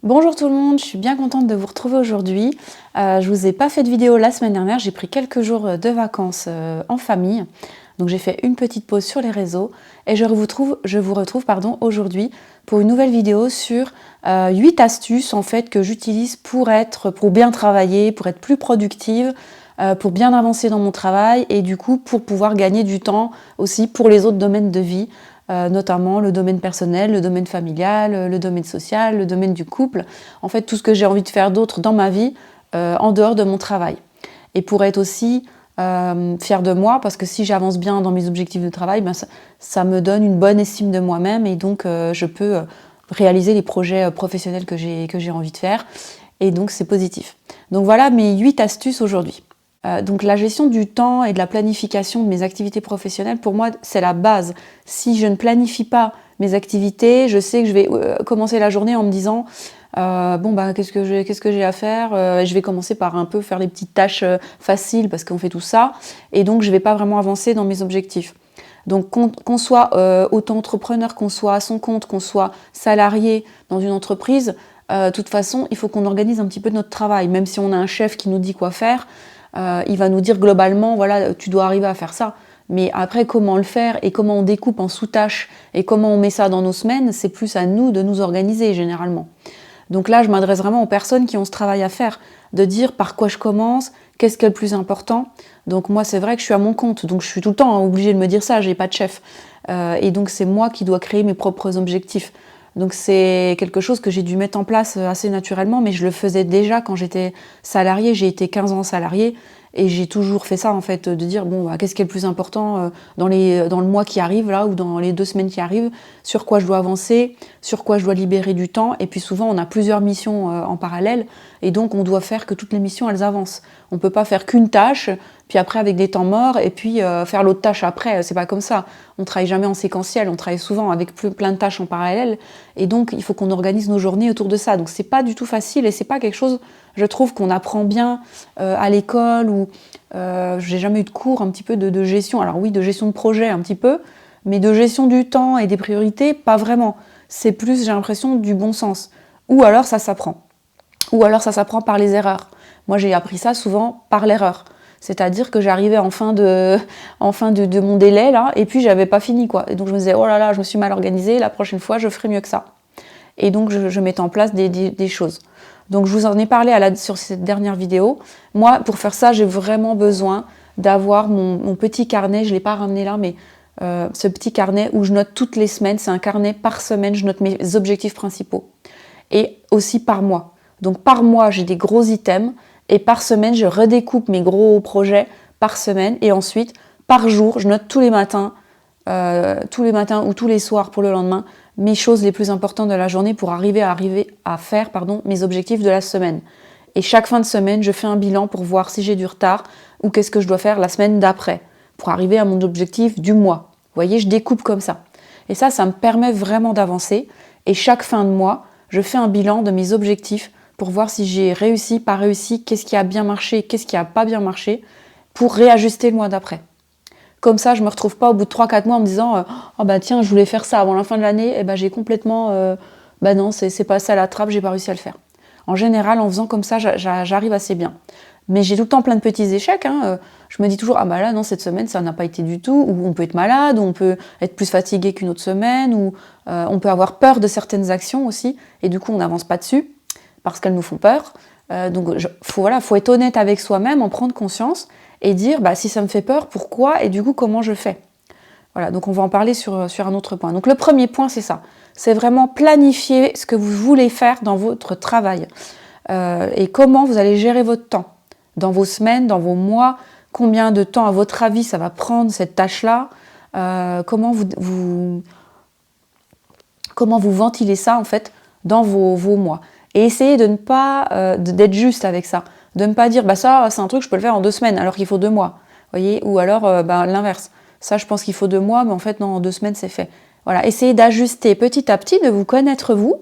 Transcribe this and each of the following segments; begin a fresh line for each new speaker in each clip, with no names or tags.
Bonjour tout le monde, je suis bien contente de vous retrouver aujourd'hui. Je vous ai pas fait de vidéo la semaine dernière, j'ai pris quelques jours de vacances en famille. Donc j'ai fait une petite pause sur les réseaux et je vous retrouve aujourd'hui pour une nouvelle vidéo sur 8 astuces en fait que j'utilise pour bien travailler, pour être plus productive, pour bien avancer dans mon travail et du coup pour pouvoir gagner du temps aussi pour les autres domaines de vie. Notamment le domaine personnel, le domaine familial, le domaine social, le domaine du couple. En fait, tout ce que j'ai envie de faire d'autre dans ma vie, en dehors de mon travail. Et pour être aussi fière de moi, parce que si j'avance bien dans mes objectifs de travail, ça me donne une bonne estime de moi-même et donc je peux réaliser les projets professionnels que j'ai envie de faire. Et donc c'est positif. Donc voilà mes 8 astuces aujourd'hui. Donc la gestion du temps et de la planification de mes activités professionnelles, pour moi, c'est la base. Si je ne planifie pas mes activités, je sais que je vais commencer la journée en me disant qu'est-ce que j'ai à faire. Je vais commencer par un peu faire les petites tâches faciles parce qu'on fait tout ça, et donc je vais pas vraiment avancer dans mes objectifs. Donc qu'on soit auto-entrepreneur, qu'on soit à son compte, qu'on soit salarié dans une entreprise, de toute façon, il faut qu'on organise un petit peu notre travail, même si on a un chef qui nous dit quoi faire. Il va nous dire globalement, voilà, tu dois arriver à faire ça. Mais après, comment le faire et comment on découpe en sous-tâches et comment on met ça dans nos semaines, c'est plus à nous de nous organiser généralement. Donc là, je m'adresse vraiment aux personnes qui ont ce travail à faire, de dire par quoi je commence, qu'est-ce qui est le plus important. Donc moi, c'est vrai que je suis à mon compte, donc je suis tout le temps obligée de me dire ça, j'ai pas de chef. Et donc c'est moi qui dois créer mes propres objectifs. Donc c'est quelque chose que j'ai dû mettre en place assez naturellement, mais je le faisais déjà quand j'étais salariée. J'ai été 15 ans salariée et j'ai toujours fait ça en fait, de dire qu'est-ce qui est le plus important dans le mois qui arrive là ou dans les 2 semaines qui arrivent, sur quoi je dois avancer, sur quoi je dois libérer du temps. Et puis souvent on a plusieurs missions en parallèle et donc on doit faire que toutes les missions elles avancent. On peut pas faire qu'une tâche, puis après avec des temps morts et puis faire l'autre tâche après. C'est pas comme ça. On travaille jamais en séquentiel, on travaille souvent avec plein de tâches en parallèle. Et donc, il faut qu'on organise nos journées autour de ça. Donc, c'est pas du tout facile et c'est pas quelque chose, je trouve, qu'on apprend bien à l'école ou j'ai jamais eu de cours un petit peu de gestion. Alors oui, de gestion de projet un petit peu, mais de gestion du temps et des priorités, pas vraiment. C'est plus, j'ai l'impression, du bon sens. Ou alors ça s'apprend. Ou alors ça s'apprend par les erreurs. Moi, j'ai appris ça souvent par l'erreur. C'est-à-dire que j'arrivais en fin de mon délai, là, et puis j'avais pas fini, quoi. Et donc je me disais, oh là là, je me suis mal organisée, la prochaine fois, je ferai mieux que ça. Et donc je mettais en place des choses. Donc je vous en ai parlé sur cette dernière vidéo. Moi, pour faire ça, j'ai vraiment besoin d'avoir mon petit carnet, je ne l'ai pas ramené là, mais ce petit carnet où je note toutes les semaines, c'est un carnet par semaine, je note mes objectifs principaux. Et aussi par mois. Donc par mois, j'ai des gros items, et par semaine, je redécoupe mes gros projets par semaine, et ensuite, par jour, je note tous les matins ou tous les soirs pour le lendemain, mes choses les plus importantes de la journée pour arriver à faire mes objectifs de la semaine. Et chaque fin de semaine, je fais un bilan pour voir si j'ai du retard ou qu'est-ce que je dois faire la semaine d'après pour arriver à mon objectif du mois. Vous voyez, je découpe comme ça. Et ça me permet vraiment d'avancer. Et chaque fin de mois, je fais un bilan de mes objectifs pour voir si j'ai réussi, pas réussi, qu'est-ce qui a bien marché, qu'est-ce qui a pas bien marché, pour réajuster le mois d'après. Comme ça, je me retrouve pas au bout de 3-4 mois en me disant oh bah tiens, je voulais faire ça avant la fin de l'année, et bah j'ai complètement non, c'est passé à la trappe, j'ai pas réussi à le faire. En général, en faisant comme ça, j'arrive assez bien. Mais j'ai tout le temps plein de petits échecs. Je me dis toujours, ah bah là, non, cette semaine, ça n'a pas été du tout. Ou on peut être malade, ou on peut être plus fatigué qu'une autre semaine, ou on peut avoir peur de certaines actions aussi, et du coup, on n'avance pas dessus, parce qu'elles nous font peur. Donc, faut être honnête avec soi-même, en prendre conscience, et dire, si ça me fait peur, pourquoi, et du coup, comment je fais. Voilà, donc on va en parler sur un autre point. Donc le premier point, c'est ça. C'est vraiment planifier ce que vous voulez faire dans votre travail. Et comment vous allez gérer votre temps. Dans vos semaines, dans vos mois, combien de temps, à votre avis, ça va prendre cette tâche-là. Comment vous ventilez ça, en fait, dans vos mois. Et essayez de ne pas d'être juste avec ça. De ne pas dire, ça, c'est un truc, je peux le faire en 2 semaines, alors qu'il faut 2 mois. Voyez. Ou alors, l'inverse. Ça, je pense qu'il faut 2 mois, mais en fait, non, en 2 semaines, c'est fait. Voilà, essayez d'ajuster petit à petit, de vous connaître vous.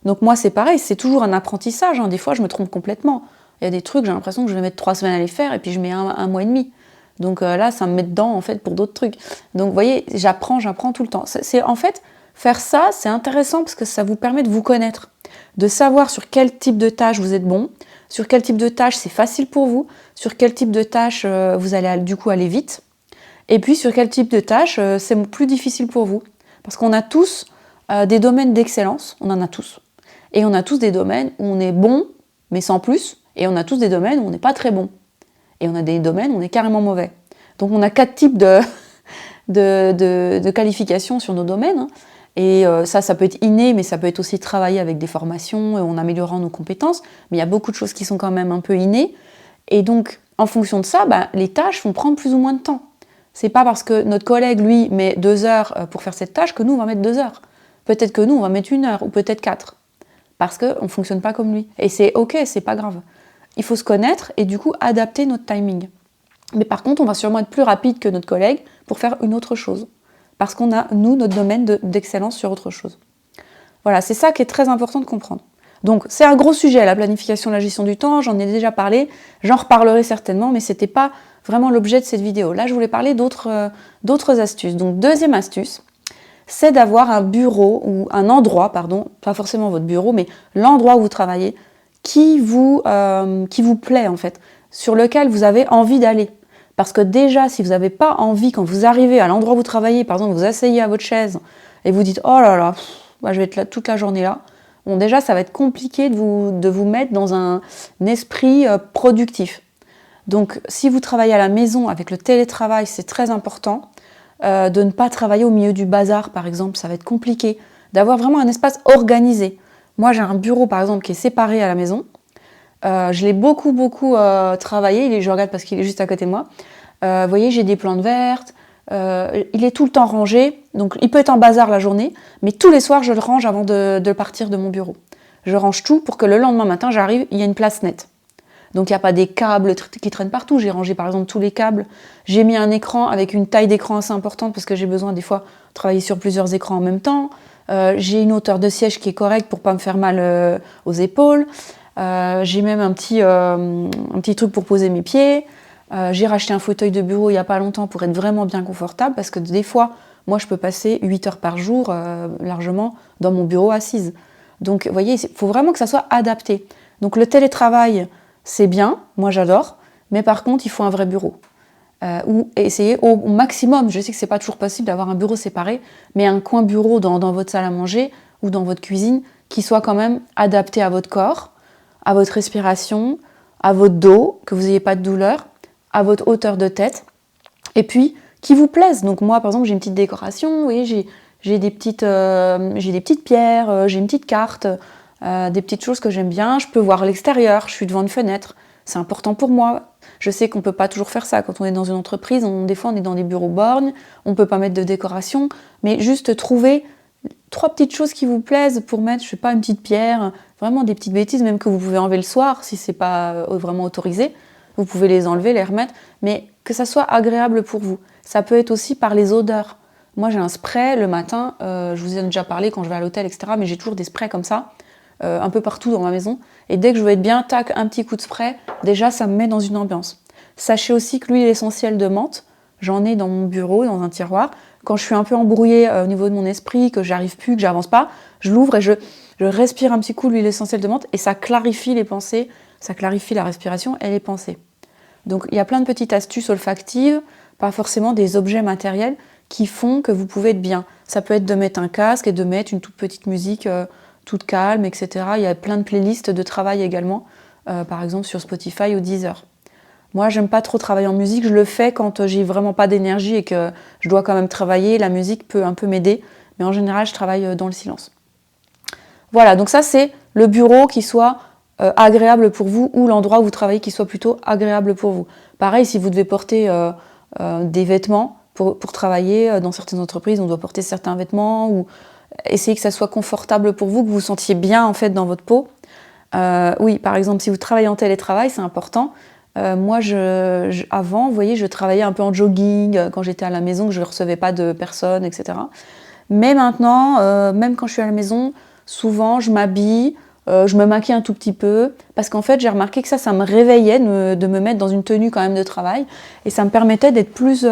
Donc moi, c'est pareil, c'est toujours un apprentissage. Des fois, je me trompe complètement. Il y a des trucs, j'ai l'impression que je vais mettre 3 semaines à les faire, et puis je mets un mois et demi. Donc là, ça me met dedans, en fait, pour d'autres trucs. Donc, vous voyez, j'apprends tout le temps. En fait, faire ça, c'est intéressant parce que ça vous permet de vous connaître. de savoir sur quel type de tâche vous êtes bon, sur quel type de tâche c'est facile pour vous, sur quel type de tâche vous allez du coup aller vite, et puis sur quel type de tâche c'est plus difficile pour vous. Parce qu'on a tous des domaines d'excellence, on en a tous. Et on a tous des domaines où on est bon, mais sans plus, et on a tous des domaines où on n'est pas très bon. Et on a des domaines où on est carrément mauvais. Donc on a 4 types de qualifications sur nos domaines, hein. Et ça peut être inné, mais ça peut être aussi travaillé avec des formations, en améliorant nos compétences. Mais il y a beaucoup de choses qui sont quand même un peu innées. Et donc, en fonction de ça, les tâches vont prendre plus ou moins de temps. C'est pas parce que notre collègue, lui, met 2 heures pour faire cette tâche que nous, on va mettre 2 heures. Peut-être que nous, on va mettre 1 heure, ou peut-être 4. Parce qu'on ne fonctionne pas comme lui. Et c'est ok, c'est pas grave. Il faut se connaître et du coup, adapter notre timing. Mais par contre, on va sûrement être plus rapide que notre collègue pour faire une autre chose. Parce qu'on a, nous, notre domaine d'excellence sur autre chose. Voilà, c'est ça qui est très important de comprendre. Donc, c'est un gros sujet, la planification, la gestion du temps, j'en ai déjà parlé, j'en reparlerai certainement, mais ce n'était pas vraiment l'objet de cette vidéo. Là, je voulais parler d'autres astuces. Donc, deuxième astuce, c'est d'avoir un bureau, ou un endroit, pardon, pas forcément votre bureau, mais l'endroit où vous travaillez, qui vous plaît en fait, sur lequel vous avez envie d'aller. Parce que déjà, si vous n'avez pas envie, quand vous arrivez à l'endroit où vous travaillez, par exemple, vous asseyez à votre chaise et vous dites « Oh là là, je vais être là toute la journée là », bon déjà, ça va être compliqué de vous mettre dans un esprit productif. Donc, si vous travaillez à la maison avec le télétravail, c'est très important de ne pas travailler au milieu du bazar, par exemple, ça va être compliqué. D'avoir vraiment un espace organisé. Moi, j'ai un bureau, par exemple, qui est séparé à la maison. Je l'ai beaucoup travaillé, je regarde parce qu'il est juste à côté de moi. Vous voyez, j'ai des plantes vertes, il est tout le temps rangé, donc il peut être en bazar la journée, mais tous les soirs je le range avant de partir de mon bureau. Je range tout pour que le lendemain matin j'arrive, il y a une place nette. Donc il n'y a pas des câbles qui traînent partout, j'ai rangé par exemple tous les câbles, j'ai mis un écran avec une taille d'écran assez importante parce que j'ai besoin des fois de travailler sur plusieurs écrans en même temps, j'ai une hauteur de siège qui est correcte pour ne pas me faire mal aux épaules. J'ai même un petit truc pour poser mes pieds. J'ai racheté un fauteuil de bureau il n'y a pas longtemps pour être vraiment bien confortable parce que des fois, moi je peux passer 8 heures par jour largement dans mon bureau assise. Donc vous voyez, il faut vraiment que ça soit adapté. Donc le télétravail, c'est bien, moi j'adore, mais par contre il faut un vrai bureau. Ou essayer au maximum, je sais que c'est pas toujours possible d'avoir un bureau séparé, mais un coin bureau dans votre salle à manger ou dans votre cuisine qui soit quand même adapté à votre corps, à votre respiration, à votre dos, que vous n'ayez pas de douleur, à votre hauteur de tête, et puis qui vous plaise. Donc moi, par exemple, j'ai une petite décoration, vous voyez, j'ai des petites pierres, j'ai une petite carte, des petites choses que j'aime bien. Je peux voir l'extérieur, je suis devant une fenêtre, c'est important pour moi. Je sais qu'on ne peut pas toujours faire ça. Quand on est dans une entreprise, des fois on est dans des bureaux borgnes, on ne peut pas mettre de décoration, mais juste trouver 3 petites choses qui vous plaisent pour mettre, je sais pas, une petite pierre, vraiment des petites bêtises, même que vous pouvez enlever le soir si c'est pas vraiment autorisé. Vous pouvez les enlever, les remettre, mais que ça soit agréable pour vous. Ça peut être aussi par les odeurs. Moi j'ai un spray le matin, je vous ai déjà parlé quand je vais à l'hôtel, etc. Mais j'ai toujours des sprays comme ça, un peu partout dans ma maison. Et dès que je veux être bien, tac, un petit coup de spray, déjà ça me met dans une ambiance. Sachez aussi que l'huile essentielle de menthe, j'en ai dans mon bureau, dans un tiroir. Quand je suis un peu embrouillée au niveau de mon esprit, que j'arrive plus, que j'avance pas, je l'ouvre et je respire un petit coup l'huile essentielle de menthe et ça clarifie les pensées, ça clarifie la respiration et les pensées. Donc il y a plein de petites astuces olfactives, pas forcément des objets matériels qui font que vous pouvez être bien. Ça peut être de mettre un casque et de mettre une toute petite musique toute calme, etc. Il y a plein de playlists de travail également, par exemple sur Spotify ou Deezer. Moi, j'aime pas trop travailler en musique, je le fais quand j'ai vraiment pas d'énergie et que je dois quand même travailler. La musique peut un peu m'aider, mais en général, je travaille dans le silence. Voilà, donc ça, c'est le bureau qui soit agréable pour vous ou l'endroit où vous travaillez qui soit plutôt agréable pour vous. Pareil, si vous devez porter des vêtements pour travailler, dans certaines entreprises, on doit porter certains vêtements ou essayer que ça soit confortable pour vous, que vous vous sentiez bien en fait dans votre peau. Oui, par exemple, si vous travaillez en télétravail, c'est important. Moi, avant, vous voyez, je travaillais un peu en jogging quand j'étais à la maison, que je ne recevais pas de personnes, etc. Mais maintenant, même quand je suis à la maison, souvent, je m'habille, je me maquille un tout petit peu, parce qu'en fait, j'ai remarqué que ça me réveillait de me mettre dans une tenue quand même de travail, et ça me permettait d'être plus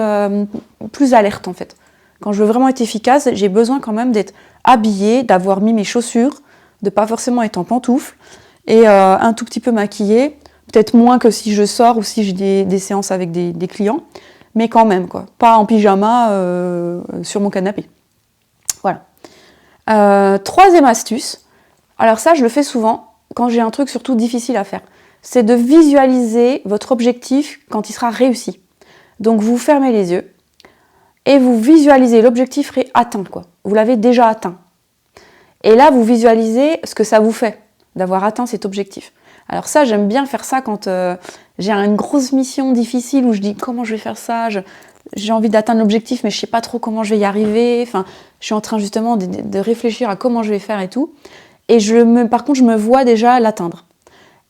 alerte, en fait. Quand je veux vraiment être efficace, j'ai besoin quand même d'être habillée, d'avoir mis mes chaussures, de pas forcément être en pantoufles et un tout petit peu maquillée, peut-être moins que si je sors ou si j'ai des séances avec des clients, mais quand même, quoi. Pas en pyjama sur mon canapé. Voilà. Troisième astuce, alors ça je le fais souvent quand j'ai un truc surtout difficile à faire, c'est de visualiser votre objectif quand il sera réussi. Donc vous fermez les yeux et vous visualisez l'objectif atteint, quoi. Vous l'avez déjà atteint. Et là vous visualisez ce que ça vous fait d'avoir atteint cet objectif. Alors ça, j'aime bien faire ça quand j'ai une grosse mission difficile où je dis comment je vais faire ça, j'ai envie d'atteindre l'objectif mais je sais pas trop comment je vais y arriver, enfin, je suis en train justement de réfléchir à comment je vais faire et tout. Et par contre, je me vois déjà l'atteindre.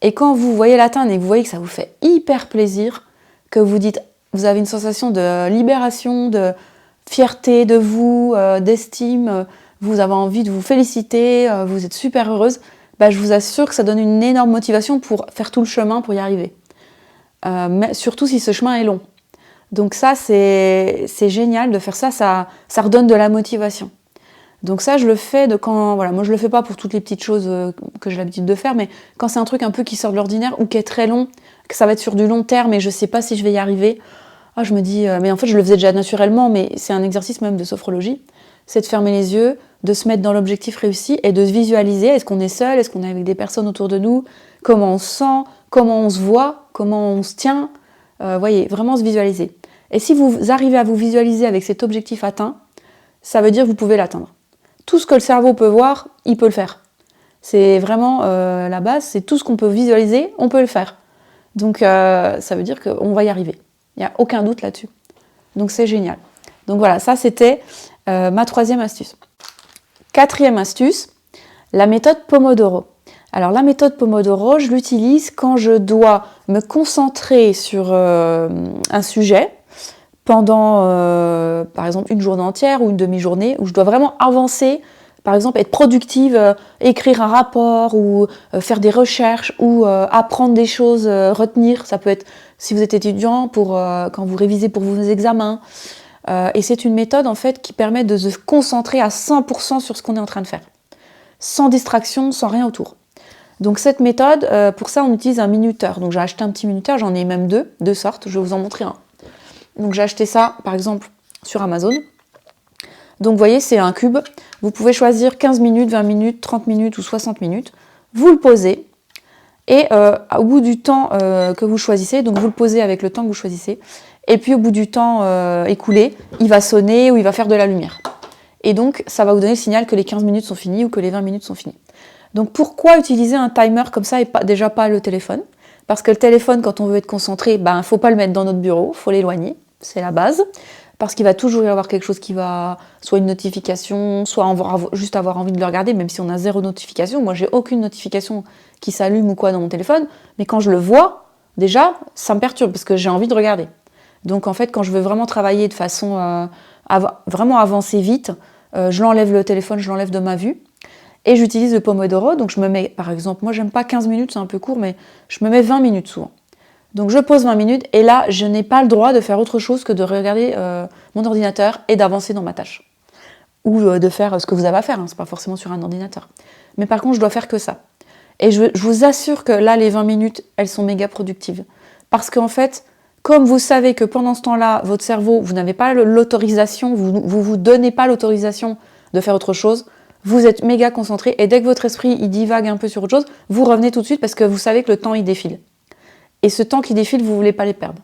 Et quand vous voyez l'atteindre et que vous voyez que ça vous fait hyper plaisir, que vous dites, vous avez une sensation de libération, de fierté de vous, d'estime, vous avez envie de vous féliciter, vous êtes super heureuse, bah, je vous assure que ça donne une énorme motivation pour faire tout le chemin pour y arriver. Mais surtout si ce chemin est long. Donc ça, c'est génial de faire ça, ça redonne de la motivation. Donc ça, je le fais voilà, moi je le fais pas pour toutes les petites choses que j'ai l'habitude de faire, mais quand c'est un truc un peu qui sort de l'ordinaire ou qui est très long, que ça va être sur du long terme et je sais pas si je vais y arriver, je me dis, mais en fait je le faisais déjà naturellement, mais c'est un exercice même de sophrologie, c'est de fermer les yeux, de se mettre dans l'objectif réussi et de se visualiser, est-ce qu'on est seul, est-ce qu'on est avec des personnes autour de nous, comment on se sent, comment on se voit, comment on se tient, voyez, vraiment se visualiser. Et si vous arrivez à vous visualiser avec cet objectif atteint, ça veut dire que vous pouvez l'atteindre. Tout ce que le cerveau peut voir, il peut le faire. C'est vraiment la base, c'est tout ce qu'on peut visualiser, on peut le faire. Donc ça veut dire qu'on va y arriver. Il n'y a aucun doute là-dessus. Donc c'est génial. Donc voilà, ça c'était ma troisième astuce. Quatrième astuce, la méthode Pomodoro. Alors la méthode Pomodoro, je l'utilise quand je dois me concentrer sur un sujet pendant, par exemple, une journée entière ou une demi-journée, où je dois vraiment avancer, par exemple, être productive, écrire un rapport ou faire des recherches ou apprendre des choses, retenir. Ça peut être, si vous êtes étudiant, quand vous révisez pour vos examens. Et c'est une méthode, en fait, qui permet de se concentrer à 100% sur ce qu'on est en train de faire. Sans distraction, sans rien autour. Donc cette méthode, pour ça, on utilise un minuteur. Donc j'ai acheté un petit minuteur, j'en ai même deux sortes, je vais vous en montrer un. Donc j'ai acheté ça, par exemple, sur Amazon. Donc vous voyez, c'est un cube. Vous pouvez choisir 15 minutes, 20 minutes, 30 minutes ou 60 minutes. Vous le posez et au bout du temps que vous choisissez, donc vous le posez avec le temps que vous choisissez, et puis au bout du temps écoulé, il va sonner ou il va faire de la lumière. Et donc ça va vous donner le signal que les 15 minutes sont finies ou que les 20 minutes sont finies. Donc pourquoi utiliser un timer comme ça et déjà pas le téléphone ? Parce que le téléphone, quand on veut être concentré, il ne faut pas le mettre dans notre bureau, il faut l'éloigner. C'est la base, parce qu'il va toujours y avoir quelque chose qui va, soit une notification, soit juste avoir envie de le regarder, même si on a 0 notification. Moi, j'ai aucune notification qui s'allume ou quoi dans mon téléphone, mais quand je le vois, déjà, ça me perturbe, parce que j'ai envie de regarder. Donc en fait, quand je veux vraiment travailler de façon vraiment avancer vite, je l'enlève le téléphone, je l'enlève de ma vue, et j'utilise le Pomodoro. Donc je me mets, par exemple, moi j'aime pas 15 minutes, c'est un peu court, mais je me mets 20 minutes souvent. Donc je pose 20 minutes et là, je n'ai pas le droit de faire autre chose que de regarder mon ordinateur et d'avancer dans ma tâche. Ou de faire ce que vous avez à faire, c'est pas forcément sur un ordinateur. Mais par contre, je dois faire que ça. Et je vous assure que là, les 20 minutes, elles sont méga productives. Parce qu'en fait, comme vous savez que pendant ce temps-là, votre cerveau, vous n'avez pas l'autorisation, vous donnez pas l'autorisation de faire autre chose, vous êtes méga concentré et dès que votre esprit il divague un peu sur autre chose, vous revenez tout de suite parce que vous savez que le temps il défile. Et ce temps qui défile, vous ne voulez pas les perdre.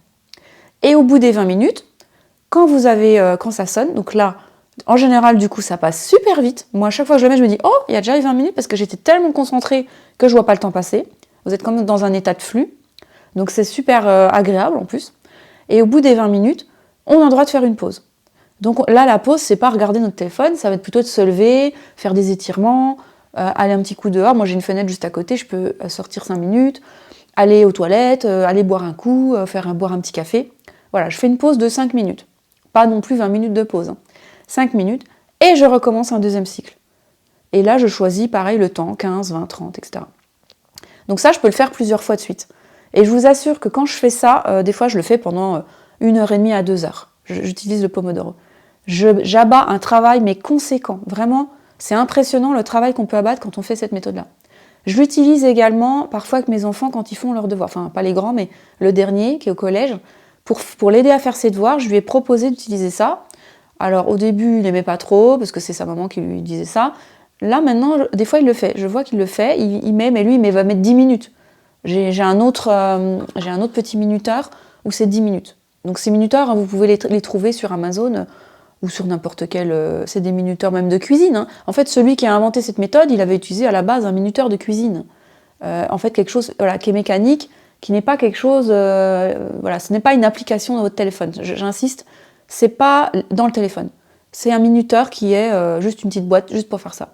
Et au bout des 20 minutes, quand ça sonne, donc là, en général, du coup, ça passe super vite. Moi, à chaque fois que je le mets, je me dis « Oh, il y a déjà les 20 minutes » parce que j'étais tellement concentrée que je ne vois pas le temps passer. Vous êtes comme dans un état de flux. Donc, c'est super agréable en plus. Et au bout des 20 minutes, on a le droit de faire une pause. Donc là, la pause, c'est pas regarder notre téléphone, ça va être plutôt de se lever, faire des étirements, aller un petit coup dehors. Moi, j'ai une fenêtre juste à côté, je peux sortir 5 minutes, aller aux toilettes, aller boire un coup, boire un petit café. Voilà, je fais une pause de 5 minutes. Pas non plus 20 minutes de pause. 5 minutes, et je recommence un deuxième cycle. Et là, je choisis, pareil, le temps, 15, 20, 30, etc. Donc ça, je peux le faire plusieurs fois de suite. Et je vous assure que quand je fais ça, des fois, je le fais pendant 1h30 à 2 heures. J'utilise le Pomodoro. J'abats un travail, mais conséquent. Vraiment, C'est impressionnant le travail qu'on peut abattre quand on fait cette méthode-là. Je l'utilise également parfois avec mes enfants quand ils font leurs devoirs. Enfin, pas les grands, mais le dernier qui est au collège. Pour l'aider à faire ses devoirs, je lui ai proposé d'utiliser ça. Alors au début, il n'aimait pas trop, parce que c'est sa maman qui lui disait ça. Là, maintenant, des fois, il le fait. Je vois qu'il le fait, il met, mais lui, il va mettre 10 minutes. J'ai un autre petit minuteur où c'est 10 minutes. Donc ces minuteurs, vous pouvez les trouver sur Amazon ou sur n'importe quel... c'est des minuteurs même de cuisine. Hein. En fait, celui qui a inventé cette méthode, il avait utilisé à la base un minuteur de cuisine. En fait, quelque chose qui est mécanique, qui n'est pas quelque chose... ce n'est pas une application dans votre téléphone. J'insiste, c'est pas dans le téléphone. C'est un minuteur qui est juste une petite boîte, juste pour faire ça.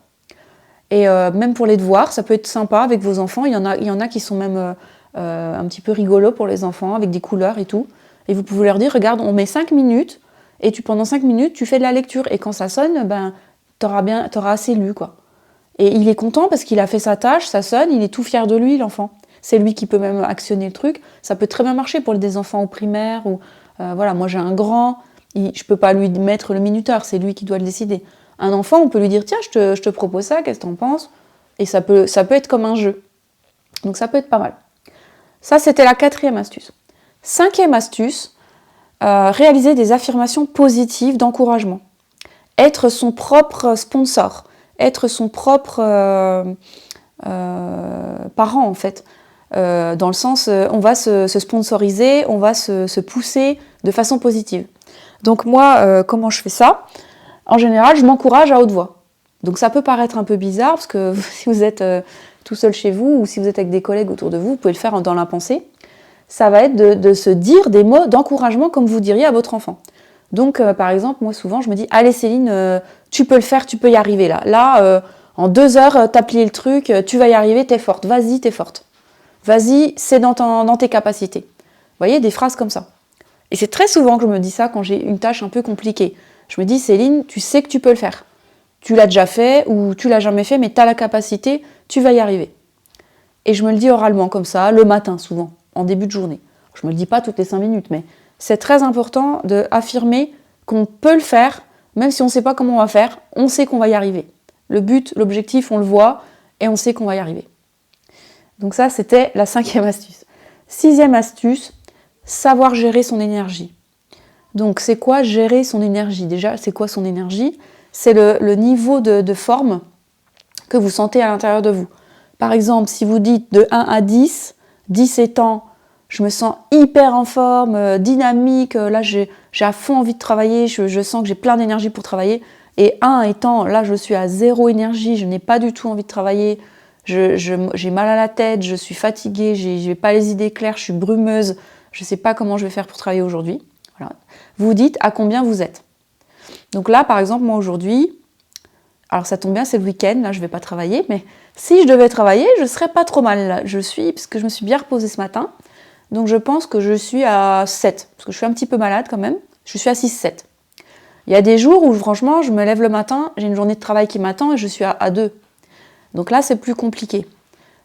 Et même pour les devoirs, ça peut être sympa avec vos enfants. Il y en a qui sont même un petit peu rigolos pour les enfants, avec des couleurs et tout. Et vous pouvez leur dire, regarde, on met 5 minutes, et pendant 5 minutes, tu fais de la lecture. Et quand ça sonne, t'auras assez lu, quoi. Et il est content parce qu'il a fait sa tâche, ça sonne, il est tout fier de lui, l'enfant. C'est lui qui peut même actionner le truc. Ça peut très bien marcher pour des enfants au primaire. Ou moi j'ai un grand, je peux pas lui mettre le minuteur, c'est lui qui doit le décider. Un enfant, on peut lui dire, tiens, je te propose ça, qu'est-ce que t'en penses? Et ça peut être comme un jeu. Donc ça peut être pas mal. Ça, c'était la 4e astuce. 5e astuce, réaliser des affirmations positives d'encouragement. Être son propre sponsor. Être son propre parent, en fait. Dans le sens, on va se sponsoriser, on va se pousser de façon positive. Donc moi, comment je fais ça? En général, je m'encourage à haute voix. Donc ça peut paraître un peu bizarre, parce que si vous êtes tout seul chez vous, ou si vous êtes avec des collègues autour de vous, vous pouvez le faire dans la pensée. Ça va être de se dire des mots d'encouragement comme vous diriez à votre enfant. Donc par exemple, moi souvent, je me dis, allez Céline, tu peux le faire, tu peux y arriver là. Là, en 2 heures, t'as plié le truc, tu vas y arriver, t'es forte, vas-y, t'es forte. Vas-y, c'est dans tes capacités. Vous voyez, des phrases comme ça. Et c'est très souvent que je me dis ça quand j'ai une tâche un peu compliquée. Je me dis, Céline, tu sais que tu peux le faire. Tu l'as déjà fait ou tu l'as jamais fait, mais tu as la capacité, tu vas y arriver. Et je me le dis oralement comme ça, le matin souvent, en début de journée. Je me le dis pas toutes les 5 minutes, mais c'est très important d'affirmer qu'on peut le faire, même si on ne sait pas comment on va faire, on sait qu'on va y arriver. Le but, l'objectif, on le voit et on sait qu'on va y arriver. Donc ça, c'était la 5e astuce. 6e astuce, savoir gérer son énergie. Donc c'est quoi gérer son énergie? Déjà, c'est quoi son énergie? C'est le niveau de forme que vous sentez à l'intérieur de vous. Par exemple, si vous dites de 1 à 10, 10 étant je me sens hyper en forme, dynamique, là j'ai à fond envie de travailler, je sens que j'ai plein d'énergie pour travailler. Et 1 étant là je suis à 0 énergie, je n'ai pas du tout envie de travailler, j'ai mal à la tête, je suis fatiguée, j'ai pas les idées claires, je suis brumeuse, je ne sais pas comment je vais faire pour travailler aujourd'hui. Voilà. Vous dites à combien vous êtes. Donc là, par exemple, moi aujourd'hui, alors ça tombe bien, c'est le week-end, là je ne vais pas travailler, mais si je devais travailler, je ne serais pas trop mal là. Parce que je me suis bien reposée ce matin, donc je pense que je suis à 7, parce que je suis un petit peu malade quand même, je suis à 6-7. Il y a des jours où franchement, je me lève le matin, j'ai une journée de travail qui m'attend et je suis à 2. Donc là, c'est plus compliqué.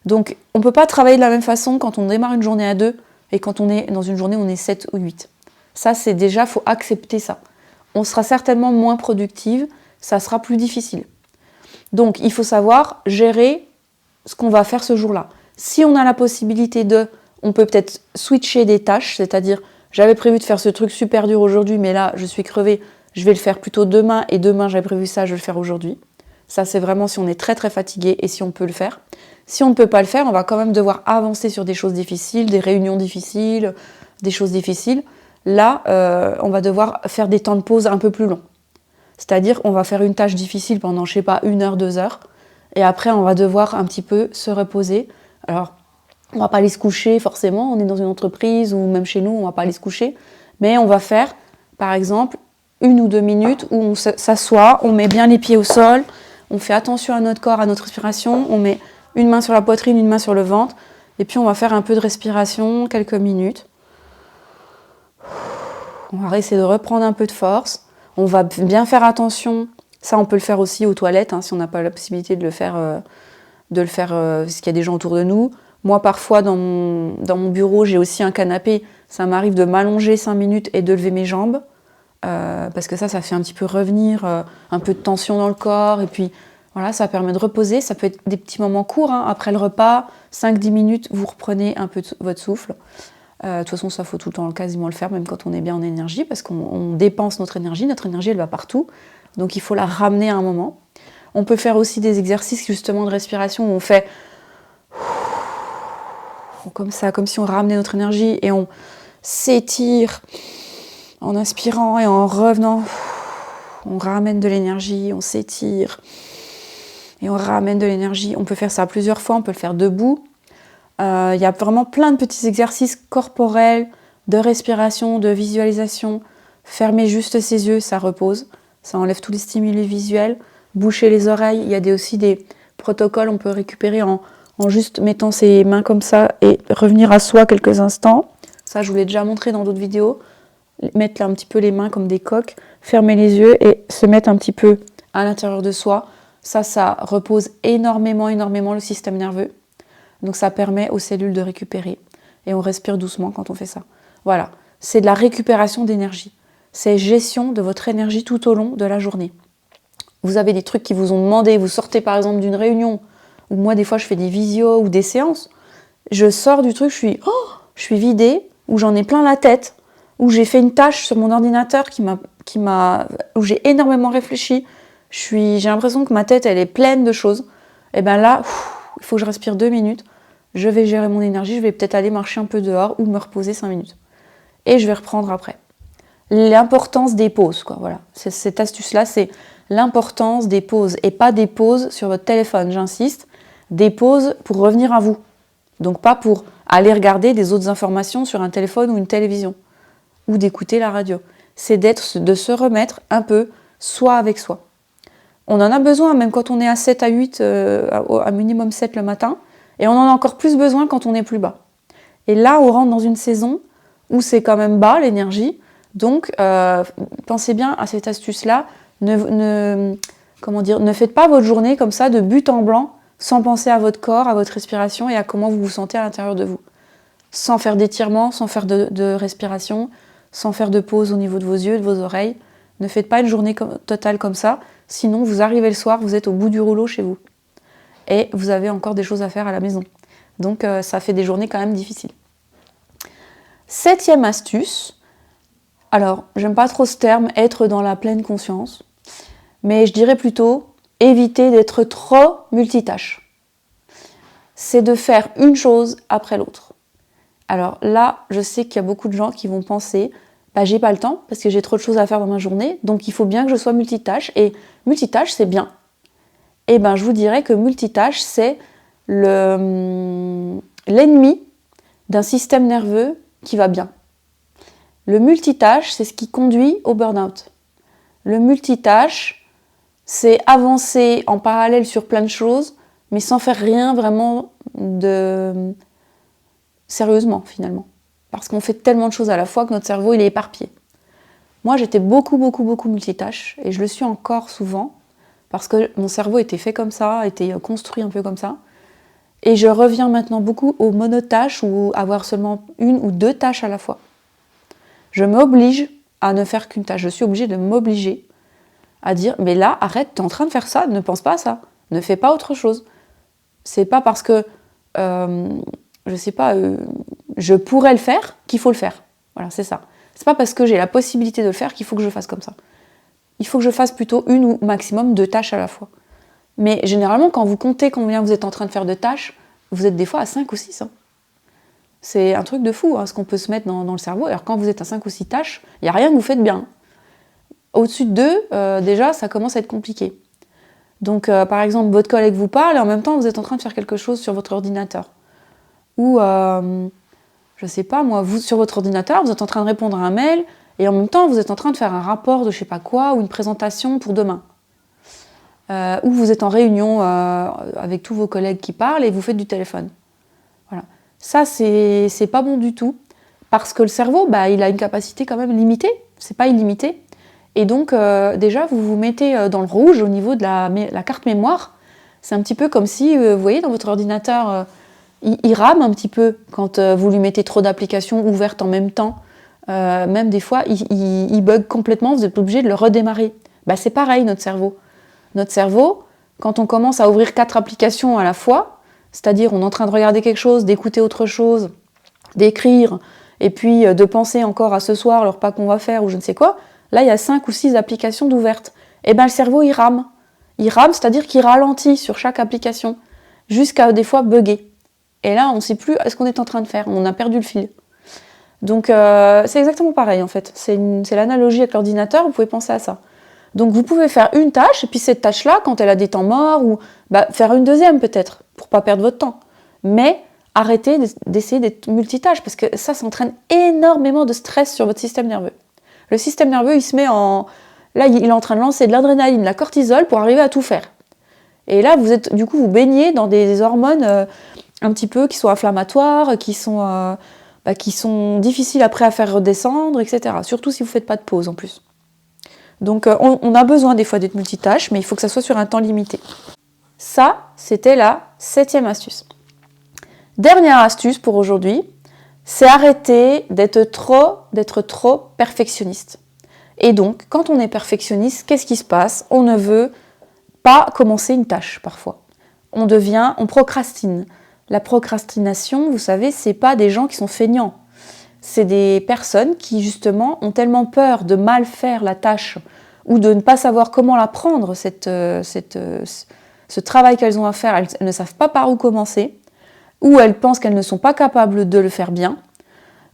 Donc on ne peut pas travailler de la même façon quand on démarre une journée à 2 et quand on est dans une journée où on est 7 ou 8. Ça, c'est déjà, il faut accepter ça. On sera certainement moins productive, ça sera plus difficile. Donc, il faut savoir gérer ce qu'on va faire ce jour-là. Si on a la possibilité on peut peut-être switcher des tâches, c'est-à-dire, j'avais prévu de faire ce truc super dur aujourd'hui, mais là, je suis crevée, je vais le faire plutôt demain, et demain, j'avais prévu ça, je vais le faire aujourd'hui. Ça, c'est vraiment si on est très très fatigué et si on peut le faire. Si on ne peut pas le faire, on va quand même devoir avancer sur des choses difficiles, des réunions difficiles, des choses difficiles. Là, on va devoir faire des temps de pause un peu plus longs. C'est-à-dire, on va faire une tâche difficile pendant, 1 heure, 2 heures, et après, on va devoir un petit peu se reposer. Alors, on ne va pas aller se coucher forcément, on est dans une entreprise, ou même chez nous, on ne va pas aller se coucher, mais on va faire, par exemple, 1 ou 2 minutes où on s'assoit, on met bien les pieds au sol, on fait attention à notre corps, à notre respiration, on met une main sur la poitrine, une main sur le ventre, et puis on va faire un peu de respiration, quelques minutes. On va essayer de reprendre un peu de force. On va bien faire attention. Ça, on peut le faire aussi aux toilettes, si on n'a pas la possibilité de le faire parce qu'il y a des gens autour de nous. Moi, parfois, dans mon bureau, j'ai aussi un canapé. Ça m'arrive de m'allonger 5 minutes et de lever mes jambes. Parce que ça fait un petit peu revenir un peu de tension dans le corps. Et puis, Voilà, ça permet de reposer, ça peut être des petits moments courts, hein. Après le repas, 5-10 minutes, vous reprenez un peu votre souffle. De toute façon, ça faut tout le temps quasiment le faire, même quand on est bien en énergie, parce qu'on dépense notre énergie elle va partout, donc il faut la ramener à un moment. On peut faire aussi des exercices justement de respiration où on fait comme ça, comme si on ramenait notre énergie et on s'étire en inspirant et en revenant. On ramène de l'énergie, on s'étire et on ramène de l'énergie. On peut faire ça plusieurs fois, on peut le faire debout. Il y a vraiment plein de petits exercices corporels, de respiration, de visualisation. Fermer juste ses yeux, ça repose. Ça enlève tous les stimuli visuels. Boucher les oreilles. Il y a aussi des protocoles, on peut récupérer en juste mettant ses mains comme ça et revenir à soi quelques instants. Ça, je vous l'ai déjà montré dans d'autres vidéos. Mettre là un petit peu les mains comme des coques, fermer les yeux et se mettre un petit peu à l'intérieur de soi. Ça repose énormément le système nerveux. Donc ça permet aux cellules de récupérer. Et on respire doucement quand on fait ça. Voilà, c'est de la récupération d'énergie. C'est gestion de votre énergie tout au long de la journée. Vous avez des trucs qui vous ont demandé, vous sortez par exemple d'une réunion, ou moi des fois je fais des visios ou des séances, je sors du truc, je suis vidée, ou j'en ai plein la tête, où j'ai fait une tâche sur mon ordinateur où j'ai énormément réfléchi, j'ai l'impression que ma tête elle est pleine de choses, et bien là, il faut que je respire 2 minutes, je vais gérer mon énergie, je vais peut-être aller marcher un peu dehors ou me reposer 5 minutes. Et je vais reprendre après. L'importance des pauses, quoi, voilà. Cette astuce-là, c'est l'importance des pauses, et pas des pauses sur votre téléphone, j'insiste, des pauses pour revenir à vous. Donc pas pour aller regarder des autres informations sur un téléphone ou une télévision, ou d'écouter la radio. C'est de se remettre un peu soi avec soi. On en a besoin, même quand on est à 7 à 8, à minimum 7 le matin, et on en a encore plus besoin quand on est plus bas. Et là, on rentre dans une saison où c'est quand même bas, l'énergie, donc pensez bien à cette astuce-là, ne faites pas votre journée comme ça, de but en blanc, sans penser à votre corps, à votre respiration et à comment vous vous sentez à l'intérieur de vous. Sans faire d'étirement, sans faire de respiration, sans faire de pause au niveau de vos yeux, de vos oreilles. Ne faites pas une journée totale comme ça, sinon vous arrivez le soir, vous êtes au bout du rouleau chez vous. Et vous avez encore des choses à faire à la maison. Donc ça fait des journées quand même difficiles. 7e astuce, alors j'aime pas trop ce terme, être dans la pleine conscience, mais je dirais plutôt éviter d'être trop multitâche. C'est de faire une chose après l'autre. Alors là, je sais qu'il y a beaucoup de gens qui vont penser j'ai pas le temps parce que j'ai trop de choses à faire dans ma journée, donc il faut bien que je sois multitâche, et multitâche c'est bien. Et je vous dirais que multitâche c'est l'ennemi d'un système nerveux qui va bien. Le multitâche, c'est ce qui conduit au burn-out. Le multitâche, c'est avancer en parallèle sur plein de choses, mais sans faire rien vraiment de sérieusement finalement. Parce qu'on fait tellement de choses à la fois que notre cerveau il est éparpillé. Moi j'étais beaucoup multitâche, et je le suis encore souvent, parce que mon cerveau était fait comme ça, était construit un peu comme ça. Et je reviens maintenant beaucoup aux monotâches, ou avoir seulement 1 ou 2 tâches à la fois. Je m'oblige à ne faire qu'une tâche. Je suis obligée de m'obliger à dire mais là, arrête, t'es en train de faire ça, ne pense pas à ça, ne fais pas autre chose. C'est pas parce que je pourrais le faire qu'il faut le faire. Voilà, c'est ça. C'est pas parce que j'ai la possibilité de le faire qu'il faut que je fasse comme ça. Il faut que je fasse plutôt 1 ou maximum 2 tâches à la fois. Mais généralement, quand vous comptez combien vous êtes en train de faire de tâches, vous êtes des fois à 5 ou 6. C'est un truc de fou, ce qu'on peut se mettre dans le cerveau. Alors quand vous êtes à 5 ou 6 tâches, il n'y a rien que vous faites bien. Au-dessus de 2, déjà, ça commence à être compliqué. Donc, par exemple, votre collègue vous parle et en même temps, vous êtes en train de faire quelque chose sur votre ordinateur. Ou, je sais pas moi, vous, sur votre ordinateur, vous êtes en train de répondre à un mail et en même temps, vous êtes en train de faire un rapport de je sais pas quoi ou une présentation pour demain. Ou vous êtes en réunion avec tous vos collègues qui parlent et vous faites du téléphone. Voilà. Ça, c'est pas bon du tout, parce que le cerveau, il a une capacité quand même limitée, c'est pas illimité. Et donc, déjà, vous vous mettez dans le rouge au niveau de la carte mémoire. C'est un petit peu comme si, vous voyez, dans votre ordinateur, il rame un petit peu quand vous lui mettez trop d'applications ouvertes en même temps. Même des fois, il bug complètement, vous êtes obligé de le redémarrer. C'est pareil, notre cerveau. Notre cerveau, quand on commence à ouvrir 4 applications à la fois, c'est-à-dire on est en train de regarder quelque chose, d'écouter autre chose, d'écrire, et puis de penser encore à ce soir, le repas qu'on va faire ou je ne sais quoi, là il y a 5 ou 6 applications d'ouvertes. Et bien le cerveau il rame. Il rame, c'est-à-dire qu'il ralentit sur chaque application, jusqu'à des fois bugger. Et là on ne sait plus ce qu'on est en train de faire, on a perdu le fil. Donc c'est exactement pareil en fait, c'est l'analogie avec l'ordinateur, vous pouvez penser à ça. Donc vous pouvez faire une tâche, et puis cette tâche-là, quand elle a des temps morts, ou faire une deuxième peut-être, pour pas perdre votre temps. Mais arrêtez d'essayer d'être multitâche, parce que ça entraîne énormément de stress sur votre système nerveux. Le système nerveux, il se met en... Là, il est en train de lancer de l'adrénaline, de la cortisol, pour arriver à tout faire. Et là, vous baignez dans des hormones un petit peu qui sont inflammatoires, qui sont difficiles après à faire redescendre, etc. Surtout si vous ne faites pas de pause en plus. Donc on a besoin des fois d'être multitâche, mais il faut que ça soit sur un temps limité. Ça, c'était la 7e astuce. Dernière astuce pour aujourd'hui, c'est arrêter d'être trop perfectionniste. Et donc, quand on est perfectionniste, qu'est-ce qui se passe? On ne veut pas commencer une tâche parfois. On procrastine. La procrastination, vous savez, c'est pas des gens qui sont feignants. C'est des personnes qui, justement, ont tellement peur de mal faire la tâche ou de ne pas savoir comment la prendre, ce travail qu'elles ont à faire, elles ne savent pas par où commencer, ou elles pensent qu'elles ne sont pas capables de le faire bien,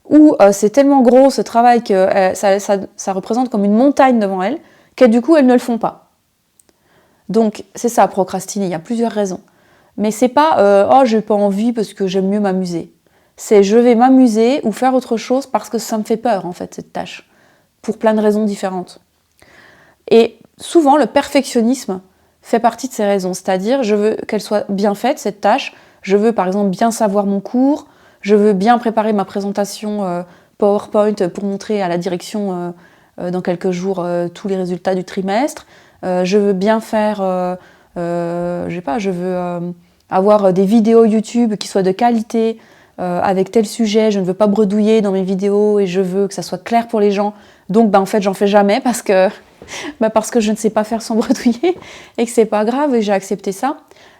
ou c'est tellement gros ce travail que ça représente comme une montagne devant elles, que du coup, elles ne le font pas. Donc, c'est ça, procrastiner, il y a plusieurs raisons. Mais c'est pas « oh, j'ai pas envie parce que j'aime mieux m'amuser ». C'est je vais m'amuser ou faire autre chose parce que ça me fait peur, en fait, cette tâche, pour plein de raisons différentes. Et souvent, le perfectionnisme fait partie de ces raisons, c'est-à-dire je veux qu'elle soit bien faite, cette tâche, je veux par exemple bien savoir mon cours, je veux bien préparer ma présentation PowerPoint pour montrer à la direction dans quelques jours tous les résultats du trimestre, je veux bien faire, je veux avoir des vidéos YouTube qui soient de qualité, avec tel sujet, je ne veux pas bredouiller dans mes vidéos et je veux que ça soit clair pour les gens. Donc en fait, j'en fais jamais parce que je ne sais pas faire sans bredouiller et que c'est pas grave et j'ai accepté ça.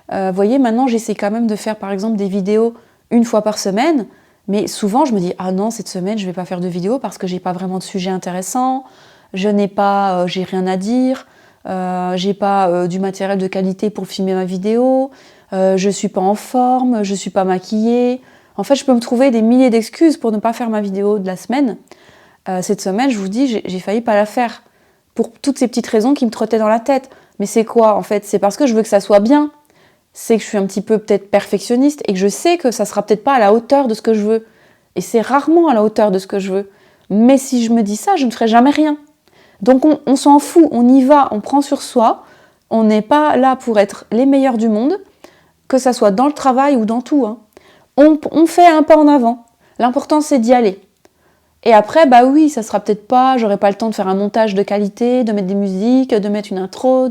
Vous voyez, maintenant, j'essaie quand même de faire par exemple des vidéos 1 fois par semaine, mais souvent je me dis « Ah non, cette semaine, je vais pas faire de vidéo parce que j'ai pas vraiment de sujet intéressant, j'ai rien à dire, j'ai pas du matériel de qualité pour filmer ma vidéo, je suis pas en forme, je suis pas maquillée. » En fait, je peux me trouver des milliers d'excuses pour ne pas faire ma vidéo de la semaine. Cette semaine, je vous dis, j'ai failli pas la faire. Pour toutes ces petites raisons qui me trottaient dans la tête. Mais c'est quoi, en fait? C'est parce que je veux que ça soit bien. C'est que je suis un petit peu peut-être perfectionniste et que je sais que ça sera peut-être pas à la hauteur de ce que je veux. Et c'est rarement à la hauteur de ce que je veux. Mais si je me dis ça, je ne ferai jamais rien. Donc on s'en fout, on y va, on prend sur soi. On n'est pas là pour être les meilleurs du monde, que ça soit dans le travail ou dans tout, hein. On fait un pas en avant. L'important, c'est d'y aller. Et après, oui, ça sera peut-être pas, j'aurai pas le temps de faire un montage de qualité, de mettre des musiques, de mettre une intro,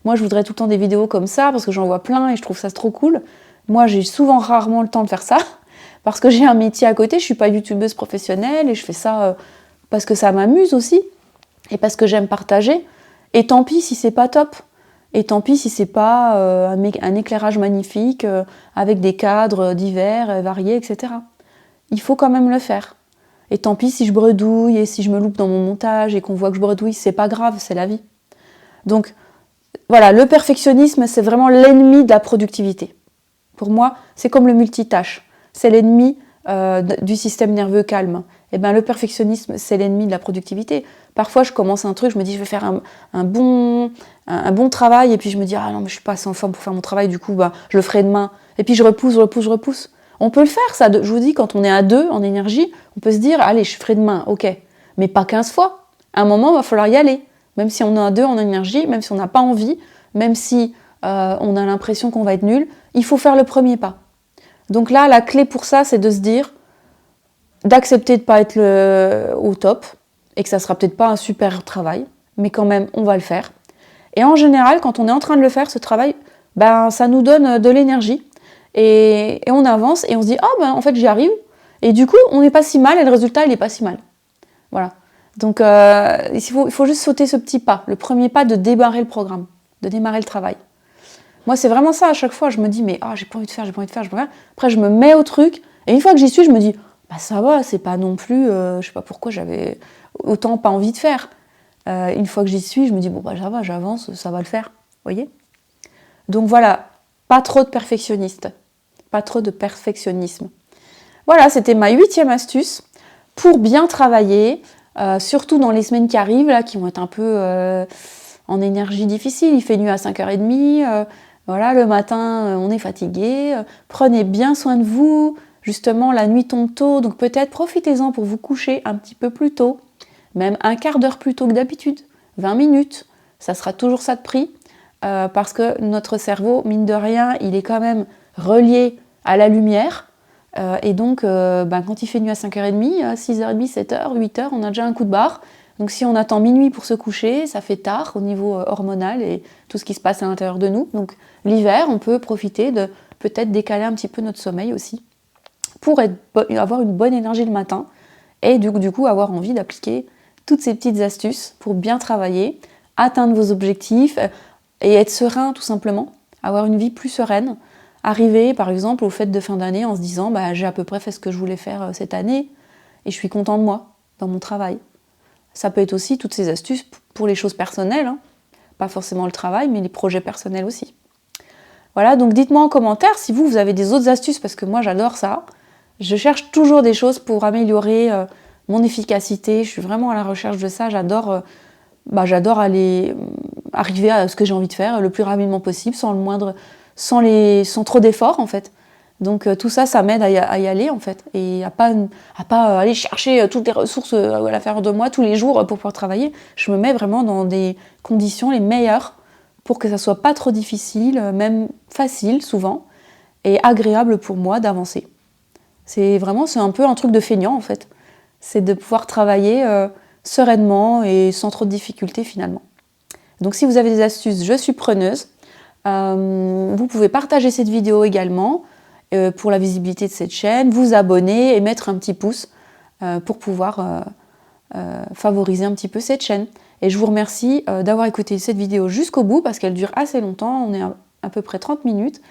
Moi, je voudrais tout le temps des vidéos comme ça, parce que j'en vois plein et je trouve ça trop cool. Moi, j'ai rarement le temps de faire ça, parce que j'ai un métier à côté, je suis pas youtubeuse professionnelle, et je fais ça parce que ça m'amuse aussi, et parce que j'aime partager. Et tant pis si c'est pas top. Et tant pis si c'est pas un éclairage magnifique, avec des cadres divers, variés, etc. Il faut quand même le faire. Et tant pis si je bredouille et si je me loupe dans mon montage et qu'on voit que je bredouille, c'est pas grave, c'est la vie. Donc voilà, le perfectionnisme, c'est vraiment l'ennemi de la productivité. Pour moi, c'est comme le multitâche. C'est l'ennemi du système nerveux calme. Et le perfectionnisme, c'est l'ennemi de la productivité. Parfois, je commence un truc, je me dis, je vais faire un bon travail, et puis je me dis, ah non, mais je suis pas assez en forme pour faire mon travail, du coup, je le ferai demain. Et puis je repousse. On peut le faire, ça. Je vous dis, quand on est à 2 en énergie, on peut se dire, allez, je ferai demain, ok. Mais pas 15 fois. À un moment, il va falloir y aller. Même si on est à 2 en énergie, même si on n'a pas envie, même si on a l'impression qu'on va être nul, il faut faire le premier pas. Donc là, la clé pour ça, c'est de se dire, d'accepter de ne pas être au top, et que ça ne sera peut-être pas un super travail, mais quand même, on va le faire. Et en général, quand on est en train de le faire, ce travail, ça nous donne de l'énergie, et on avance, et on se dit, en fait, j'y arrive, et du coup, on n'est pas si mal, et le résultat, il n'est pas si mal. Voilà. Donc, il faut juste sauter ce petit pas, le premier pas de démarrer le programme, de démarrer le travail. Moi, c'est vraiment ça à chaque fois. Je me dis, mais j'ai pas envie de faire, j'ai pas envie de faire, j'ai pas envie de faire. Après, je me mets au truc. Et une fois que j'y suis, je me dis, bah ça va, c'est pas non plus, je sais pas pourquoi j'avais autant pas envie de faire. Une fois que j'y suis, je me dis, bon, bah ça va, j'avance, ça va le faire. Vous voyez? Donc voilà, pas trop de perfectionniste. Pas trop de perfectionnisme. Voilà, c'était ma 8e astuce pour bien travailler, surtout dans les semaines qui arrivent, là, qui vont être un peu en énergie difficile. Il fait nuit à 5h30, voilà, le matin, on est fatigué. Prenez bien soin de vous. Justement, la nuit tombe tôt, donc peut-être profitez-en pour vous coucher un petit peu plus tôt, même un quart d'heure plus tôt que d'habitude, 20 minutes, ça sera toujours ça de prix, parce que notre cerveau, mine de rien, il est quand même relié à la lumière, et donc quand il fait nuit à 5h30, à 6h30, 7h, 8h, on a déjà un coup de barre. Donc si on attend minuit pour se coucher, ça fait tard au niveau hormonal et tout ce qui se passe à l'intérieur de nous. Donc l'hiver, on peut profiter de peut-être décaler un petit peu notre sommeil aussi, pour avoir une bonne énergie le matin, et du coup avoir envie d'appliquer toutes ces petites astuces pour bien travailler, atteindre vos objectifs et être serein tout simplement, avoir une vie plus sereine, arriver par exemple aux fêtes de fin d'année en se disant j'ai à peu près fait ce que je voulais faire cette année et je suis content de moi dans mon travail. Ça peut être aussi toutes ces astuces pour les choses personnelles, hein. Pas forcément le travail, mais les projets personnels aussi. Voilà, donc dites-moi en commentaire si vous avez des autres astuces, parce que moi j'adore ça. Je cherche toujours des choses pour améliorer mon efficacité, je suis vraiment à la recherche de ça, j'adore arriver à ce que j'ai envie de faire le plus rapidement possible, sans trop d'efforts en fait. Donc tout ça, ça m'aide à y aller en fait, et à pas aller chercher toutes les ressources à l'intérieur de moi tous les jours pour pouvoir travailler. Je me mets vraiment dans des conditions les meilleures pour que ça soit pas trop difficile, même facile souvent, et agréable pour moi d'avancer. C'est un peu un truc de feignant en fait. C'est de pouvoir travailler sereinement et sans trop de difficultés finalement. Donc si vous avez des astuces, je suis preneuse. Vous pouvez partager cette vidéo également pour la visibilité de cette chaîne, vous abonner et mettre un petit pouce pour pouvoir favoriser un petit peu cette chaîne. Et je vous remercie d'avoir écouté cette vidéo jusqu'au bout parce qu'elle dure assez longtemps, on est à peu près 30 minutes.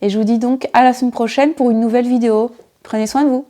Et je vous dis donc à la semaine prochaine pour une nouvelle vidéo. Prenez soin de vous.